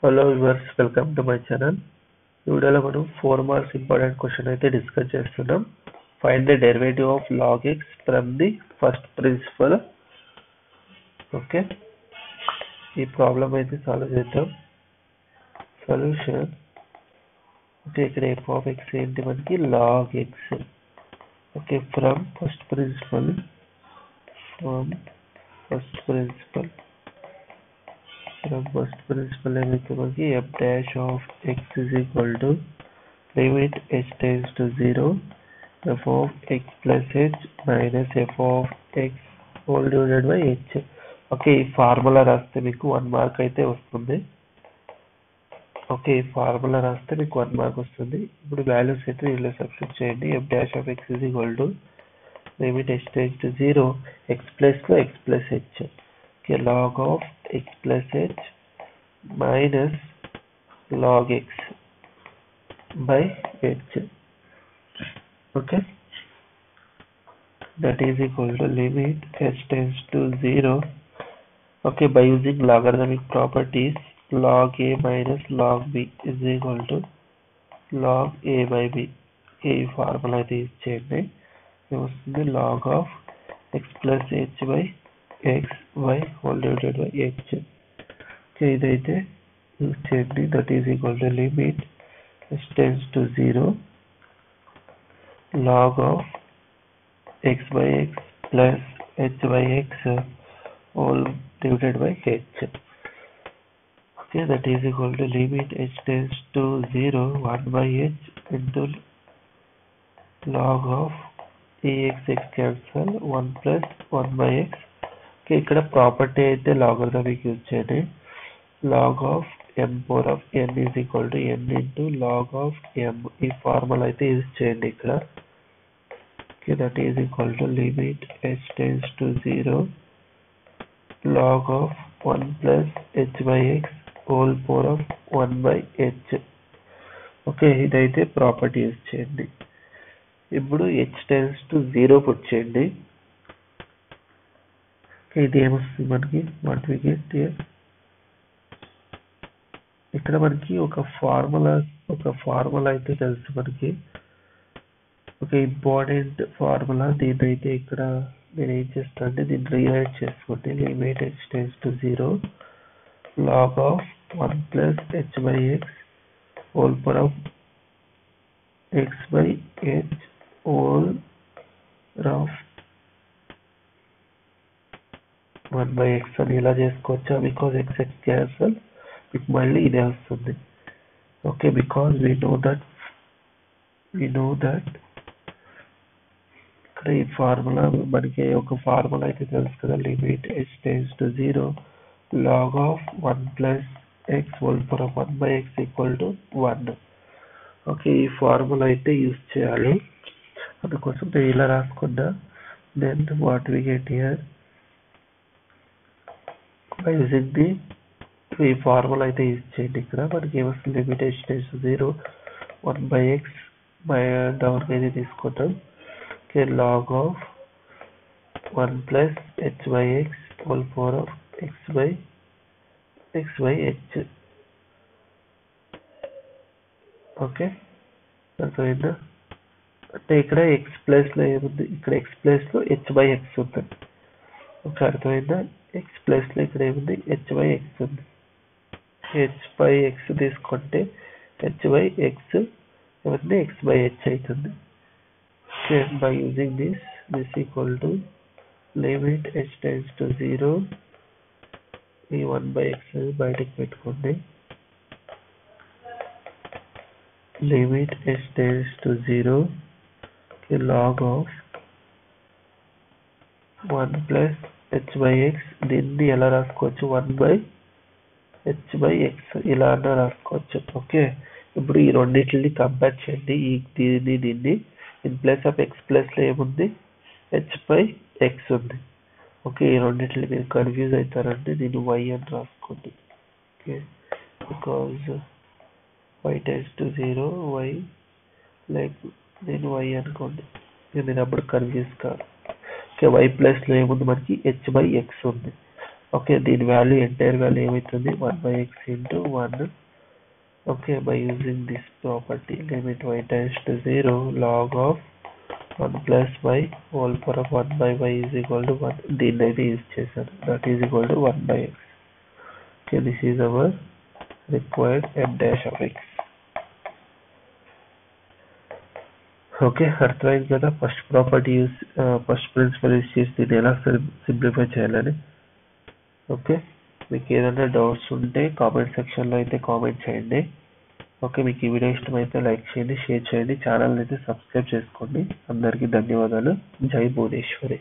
Hello viewers, welcome to my channel. ఈ వీడియోలో మనం 4 మార్క్స్ ఇంపార్టెంట్ క్వశ్చన్ అయితే డిస్కస్ చేస్తున్నాం. Find the derivative of log x from the first principle. Okay, ఈ problem అయితే solve చేద్దాం. సొల్యూషన్. ఓకే, ఇక్కడ f of x ఏంటి మనకి log x. Okay, from first principle ఏమైతే మనకి f dash of x is equal to limit h tends to 0 f of x plus h minus f of x whole divided by h. Okay, ఈ formula రాస్తే మీకు 1 mark అయితే వస్తుంది. Okay, ఈ formula రాస్తే మీకు 1 మార్క్ వస్తుంది. ఇప్పుడు వాల్యూస్ అయితే వీళ్ళు సబ్స్టిట్యూట్ చేయండి. f dash of x is equal to limit h tends to 0 x plus లో x plus h. Okay, log of x plus h minus log x by h. Okay, that is equal to limit h tends to 0. Okay, by using logarithmic properties, log a minus log b is equal to log a by b. ఈ formula అయితే use చేయండి. వస్తుంది log of x plus h by x y whole divided by h. Okay, ఇదైతే use చేయండి. That is equal to limit h tends to 0 log of x by x plus h by x whole divided by h. Okay, that is equal to limit h tends to 0 1 by h into log of x cancel 1 plus 1 by x. Okay, ఇక్కడ property అయితే logarithmic use చేయండి. log of m power of n is equal to n into log of m. ఈ formula అయితే use చేయండి ఇక్కడ. Okay, that is equal to limit h tends to 0 log of 1 plus h by x whole power of 1 by h. Okay, ఇదైతే property use చేయండి. ఇప్పుడు h tends to 0 put చేయండి. ఇది ఏమొస్తుంది మనకి వాట్ వి గెట్ హియర్. ఇక్కడ మనకి ఒక ఫార్ములా అయితే తెలుసు మనకి. ఒక ఇంపార్టెంట్ ఫార్ములా. దీన్ని అయితే ఇక్కడ నేను ఏం చేస్తాను అంటే దీన్ని రీరైట్ చేసుకోండి. Limit h tends to 0 log of 1 plus h by x whole power of x by h whole of 1 by x అని ఇలా చేసుకోవచ్చా? బికాజ్ x క్యాన్సల్ మీకు మళ్ళీ ఇదే వస్తుంది. Okay, because we know that ఇక్కడ ఈ ఫార్ములా మనకి ఒక ఫార్ములా అయితే తెలుసు కదా. Limit h tends to 0 log of 1 plus x whole power of 1 by x equal to 1. Okay, ఈ ఫార్ములా అయితే యూజ్ చేయాలి. అందుకోసం నేను ఇలా రాసుకున్నా. Then what we get here by using ఈ ఫార్ములా అయితే యూజ్ చేయండి. ఇక్కడ మనకి ఏమొస్తుంది limit h tends to 0 1 by x by down అనేది తీసుకుంటాం. Okay, log of 1 plus h by x whole power of x by h. Okay, అర్థమైందా? అంటే ఇక్కడ x ప్లస్ లో ఏముంది, ఇక్కడ x ప్లస్ లో h by x ఉంది. ఓకే, అర్థమైందా? x ప్లస్ లో ఇక్కడ ఏముంది h by x ఉంది. h by x తీసుకుంటే h by x ఏముంది x by h అవుతుంది. Okay, by using this equal to limit h tends to 0 ఈ 1 by x బయటకు పెట్టుకోండి. Limit h tends to 0 log of 1 plus h by x. దీన్ని ఎలా రాసుకోవచ్చు 1 by h by x ఇలా అన్నా రాసుకోవచ్చు. ఓకే, ఇప్పుడు ఈ రెండింటిని కంపేర్ చేయండి. దీన్ని in place of x plus లో ఏముంది h by x ఉంది. ఓకే, ఈ రెండింటిని మీరు కన్ఫ్యూజ్ అవుతారంటే దీన్ని y అని రాసుకోండి. Okay, because y tends to 0 y like నేను y అనుకోండి. నేను అప్పుడు కన్ఫ్యూజ్ కాదు. ఓకే, y ప్లస్ లో ఏముంది మనకి h by x ఉంది. ఓకే, దీని వాల్యూ ఎంటైర్ వాల్యూ ఏమవుతుంది 1/x into 1. okay, by using this property limit y tends to 0 log of 1 plus y whole power of 1 by y is equal to 1. దీన్ని అయితే use చేశాను, that is equal to 1/x. okay, this is our required f dash of x. Okay, అర్థమైంది కదా first property use, first principle use చేసి దీన్ని ఎలా simplify చేయాలని. Okay, మీకు ఏదైనా డౌట్స్ ఉంటే కామెంట్ సెక్షన్లో అయితే కామెంట్ చేయండి. ఓకే, మీకు ఈ వీడియో ఇష్టమైతే లైక్ చేయండి, షేర్ చేయండి, ఛానల్ అయితే సబ్స్క్రైబ్ చేసుకోండి. అందరికీ ధన్యవాదాలు. జై భువనేశ్వరి.